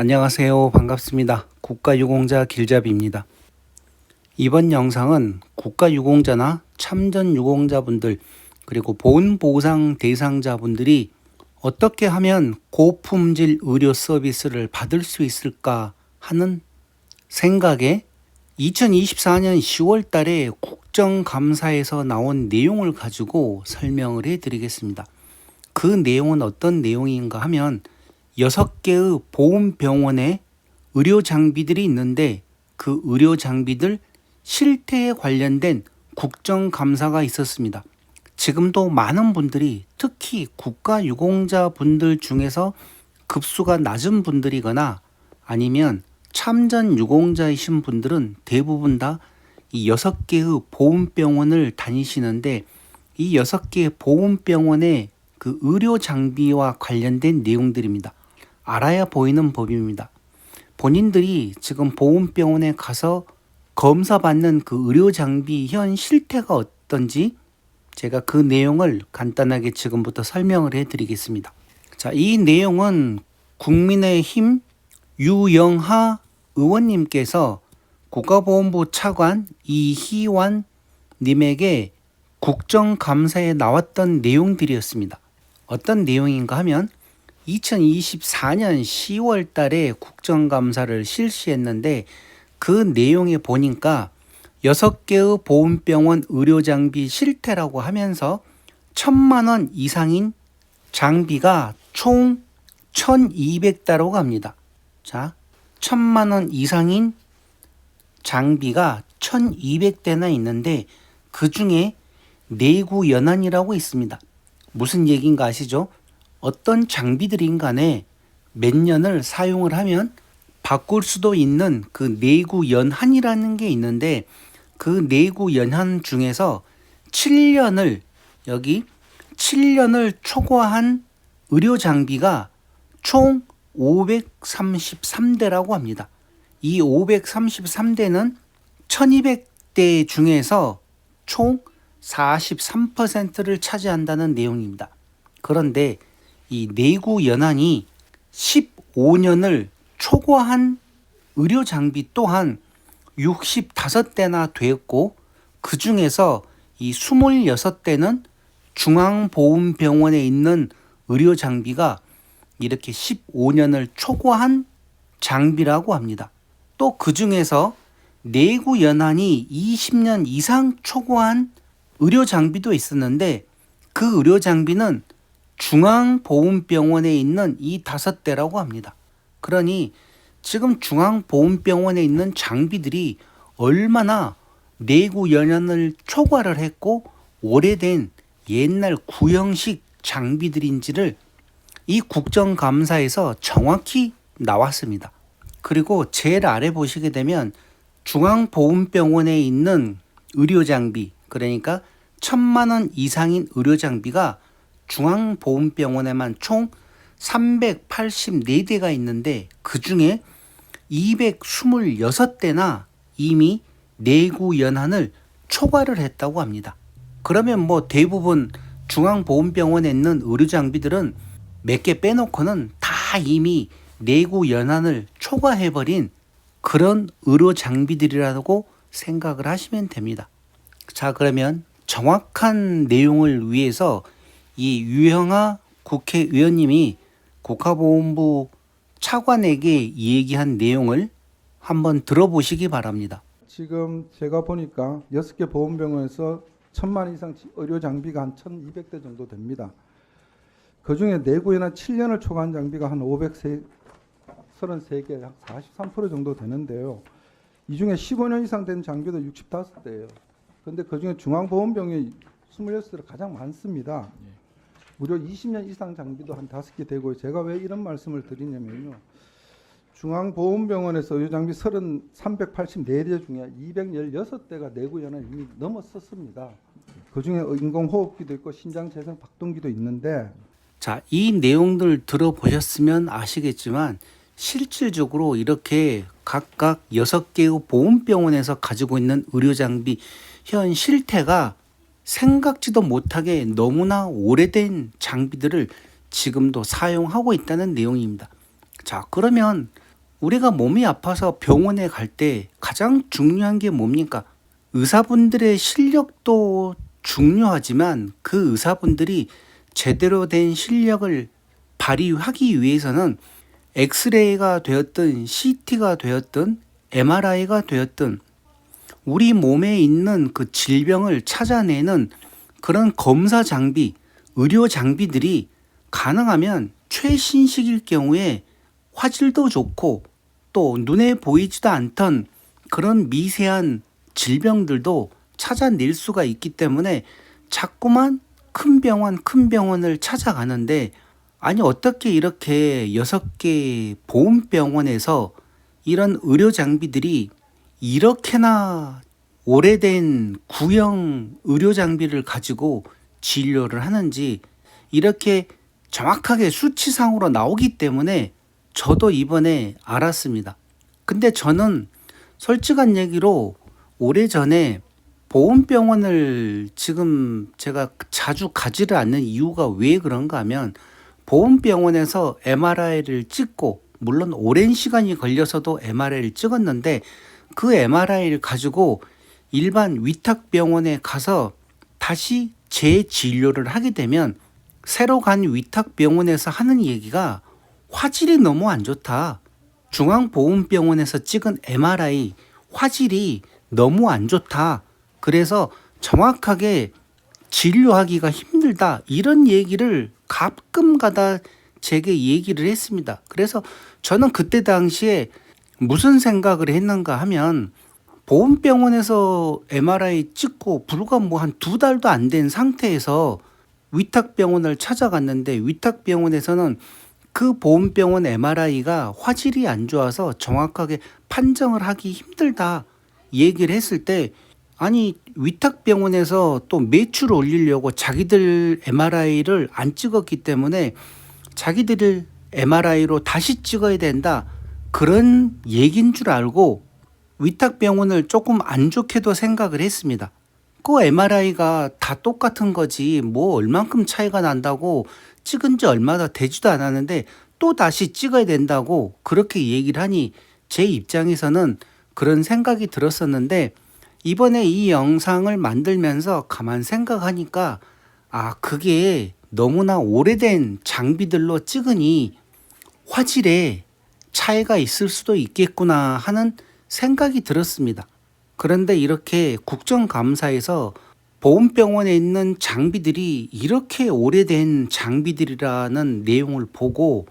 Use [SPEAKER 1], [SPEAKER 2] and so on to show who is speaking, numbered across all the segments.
[SPEAKER 1] 안녕하세요. 반갑습니다. 국가유공자 길잡이입니다. 이번 영상은 국가유공자나 참전유공자분들 그리고 보훈보상 대상자분들이 어떻게 하면 고품질 의료 서비스를 받을 수 있을까 하는 생각에 2024년 10월 달에 국정감사에서 나온 내용을 가지고 설명을 해드리겠습니다. 그 내용은 어떤 내용인가 하면 6개의 보훈병원에 의료 장비들이 있는데 그 의료 장비들 실태에 관련된 국정감사가 있었습니다. 지금도 많은 분들이 특히 국가유공자 분들 중에서 급수가 낮은 분들이거나 아니면 참전유공자이신 분들은 대부분 다 이 6개의 보훈병원을 다니시는데 이 6개의 보훈병원의 그 의료 장비와 관련된 내용들입니다. 알아야 보이는 법입니다. 본인들이 지금 보훈병원에 가서 검사받는 그 의료 장비 현 실태가 어떤지 제가 그 내용을 간단하게 지금부터 설명을 해드리겠습니다. 자, 이 내용은 국민의힘 유영하 의원님께서 국가보훈부 차관 이희완 님에게 국정감사에 나왔던 내용들이었습니다. 어떤 내용인가 하면 2024년 10월 달에 국정감사를 실시했는데 그 내용에 보니까 6개의 보훈병원 의료장비 실태라고 하면서 1,000만 원 이상인 장비가 총 1,200대라고 합니다. 자, 1,000만 원 이상인 장비가 1,200대나 있는데 그 중에 내구연한이라고 있습니다. 무슨 얘기인가 아시죠? 어떤 장비들인 간에 몇 년을 사용을 하면 바꿀 수도 있는 그 내구연한이라는 게 있는데 그 내구연한 중에서 7년을 여기 7년을 초과한 의료 장비가 총 533대라고 합니다. 이 533대는 1200대 중에서 총 43%를 차지한다는 내용입니다. 그런데 이 내구 연한이 15년을 초과한 의료 장비 또한 65대나 되었고 그 중에서 이 26대는 중앙보훈병원에 있는 의료 장비가 이렇게 15년을 초과한 장비라고 합니다. 또 그 중에서 내구 연한이 20년 이상 초과한 의료 장비도 있었는데 그 의료 장비는 중앙보훈병원에 있는 이 5대라고 합니다. 그러니 지금 중앙보훈병원에 있는 장비들이 얼마나 내구 연한을 초과를 했고 오래된 옛날 구형식 장비들인지를 이 국정감사에서 정확히 나왔습니다. 그리고 제일 아래 보시게 되면 중앙보훈병원에 있는 의료장비, 그러니까 1,000만 원 이상인 의료장비가 중앙보훈병원에만 총 384대가 있는데 그 중에 226대나 이미 내구연한을 초과를 했다고 합니다. 그러면 뭐 대부분 중앙보훈병원에 있는 의료장비들은 몇 개 빼놓고는 다 이미 내구연한을 초과해버린 그런 의료장비들이라고 생각을 하시면 됩니다. 자, 그러면 정확한 내용을 위해서 이 유영하 국회의원님이 국가보훈부 차관에게 얘기한 내용을 한번 들어보시기 바랍니다.
[SPEAKER 2] 지금 제가 보니까 6개 보훈병원에서 1,000만 이상 의료 장비가 한 1,200대 정도 됩니다. 그중에 내구연한 7년을 초과한 장비가 한 533개, 약 43% 정도 되는데요. 이 중에 15년 이상 된 장비도 65대예요. 그런데 그중에 중앙보훈병원이 26대가 가장 많습니다. 무려 20년 이상 장비도 한 5개 되고, 제가 왜 이런 말씀을 드리냐면요. 중앙보훈병원에서 의료장비 384대 중에 216대가 내구연한을 이미 넘어섰습니다. 그중에 인공호흡기도 있고 신장재생 박동기도 있는데,
[SPEAKER 1] 자, 이 내용들 들어보셨으면 아시겠지만 실질적으로 이렇게 각각 6개의 보훈병원에서 가지고 있는 의료장비 현 실태가 생각지도 못하게 너무나 오래된 장비들을 지금도 사용하고 있다는 내용입니다. 자, 그러면 우리가 몸이 아파서 병원에 갈 때 가장 중요한 게 뭡니까? 의사분들의 실력도 중요하지만 그 의사분들이 제대로 된 실력을 발휘하기 위해서는 엑스레이가 되었든 CT가 되었든 MRI가 되었든 우리 몸에 있는 그 질병을 찾아내는 그런 검사 장비, 의료 장비들이 가능하면 최신식일 경우에 화질도 좋고 또 눈에 보이지도 않던 그런 미세한 질병들도 찾아낼 수가 있기 때문에 자꾸만 큰 병원을 찾아가는데, 아니 어떻게 이렇게 6개 보험병원에서 이런 의료 장비들이 이렇게나 오래된 구형 의료 장비를 가지고 진료를 하는지 이렇게 정확하게 수치상으로 나오기 때문에 저도 이번에 알았습니다. 근데 저는 솔직한 얘기로 오래전에 보험병원을 지금 제가 자주 가지를 않는 이유가 왜 그런가 하면, 보험병원에서 MRI를 찍고, 물론 오랜 시간이 걸려서도 MRI를 찍었는데 그 MRI를 가지고 일반 위탁병원에 가서 다시 재진료를 하게 되면 새로 간 위탁병원에서 하는 얘기가 화질이 너무 안 좋다. 중앙보험병원에서 찍은 MRI 화질이 너무 안 좋다. 그래서 정확하게 진료하기가 힘들다. 이런 얘기를 가끔가다 제게 얘기를 했습니다. 그래서 저는 그때 당시에 무슨 생각을 했는가 하면, 보험병원에서 MRI 찍고 불과 뭐 한 2달도 안 된 상태에서 위탁병원을 찾아갔는데 위탁병원에서는 그 보험병원 MRI가 화질이 안 좋아서 정확하게 판정을 하기 힘들다 얘기를 했을 때, 아니 위탁병원에서 또 매출 올리려고 자기들 MRI를 안 찍었기 때문에 자기들 MRI로 다시 찍어야 된다, 그런 얘기인 줄 알고 위탁병원을 조금 안 좋게도 생각을 했습니다. 그 MRI가 다 똑같은 거지 뭐 얼만큼 차이가 난다고, 찍은 지 얼마나 되지도 않았는데 또 다시 찍어야 된다고 그렇게 얘기를 하니 제 입장에서는 그런 생각이 들었었는데, 이번에 이 영상을 만들면서 가만 생각하니까 그게 너무나 오래된 장비들로 찍으니 화질에 차이가 있을 수도 있겠구나 하는 생각이 들었습니다. 그런데 이렇게 국정감사에서 보험병원에 있는 장비들이 이렇게 오래된 장비들이라는 내용을 보고,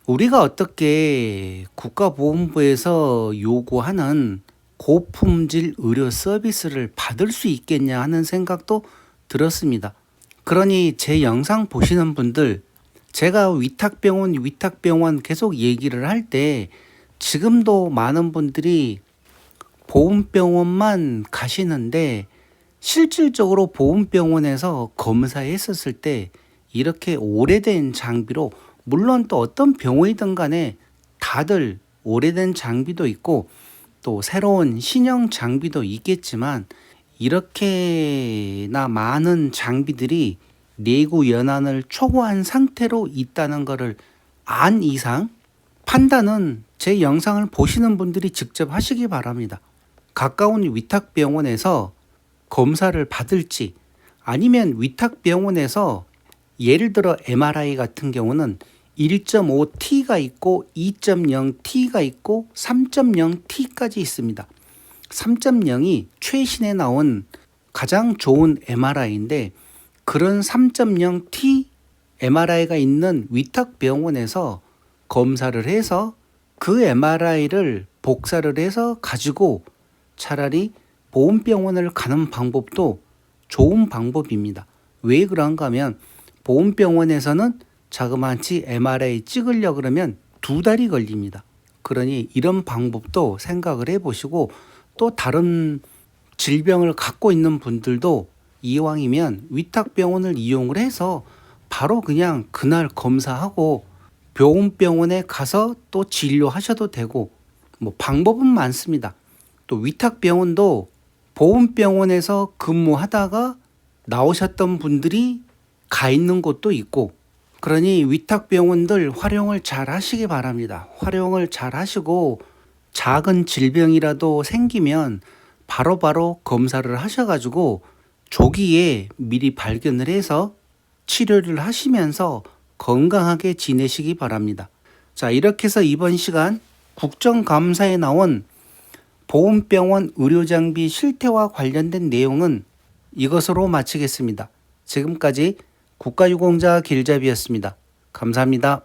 [SPEAKER 1] 우리가 어떻게 국가보험부에서 요구하는 고품질 의료 서비스를 받을 수 있겠냐 하는 생각도 들었습니다. 그러니 제 영상 보시는 분들, 제가 위탁병원 계속 얘기를 할 때 지금도 많은 분들이 보험병원만 가시는데 실질적으로 보험병원에서 검사했었을 때 이렇게 오래된 장비로, 물론 또 어떤 병원이든 간에 다들 오래된 장비도 있고 또 새로운 신형 장비도 있겠지만, 이렇게나 많은 장비들이 내구 연한을 초과한 상태로 있다는 것을 안 이상 판단은 제 영상을 보시는 분들이 직접 하시기 바랍니다. 가까운 위탁병원에서 검사를 받을지, 아니면 위탁병원에서 예를 들어 MRI 같은 경우는 1.5T가 있고 2.0T가 있고 3.0T까지 있습니다. 3.0이 최신에 나온 가장 좋은 MRI인데, 그런 3.0T MRI가 있는 위탁병원에서 검사를 해서 그 MRI를 복사를 해서 가지고 차라리 보험병원을 가는 방법도 좋은 방법입니다. 왜 그런가 하면, 보험병원에서는 자그마치 MRI 찍으려 그러면 2달이 걸립니다. 그러니 이런 방법도 생각을 해보시고, 또 다른 질병을 갖고 있는 분들도 이왕이면 위탁병원을 이용을 해서 바로 그냥 그날 검사하고 보험병원에 가서 또 진료하셔도 되고, 뭐 방법은 많습니다. 또 위탁병원도 보험병원에서 근무하다가 나오셨던 분들이 가 있는 곳도 있고, 그러니 위탁병원들 활용을 잘 하시기 바랍니다. 활용을 잘 하시고 작은 질병이라도 생기면 바로바로 검사를 하셔가지고 조기에 미리 발견을 해서 치료를 하시면서 건강하게 지내시기 바랍니다. 자, 이렇게 해서 이번 시간 국정감사에 나온 보훈병원 의료장비 실태와 관련된 내용은 이것으로 마치겠습니다. 지금까지 국가유공자 길잡이였습니다. 감사합니다.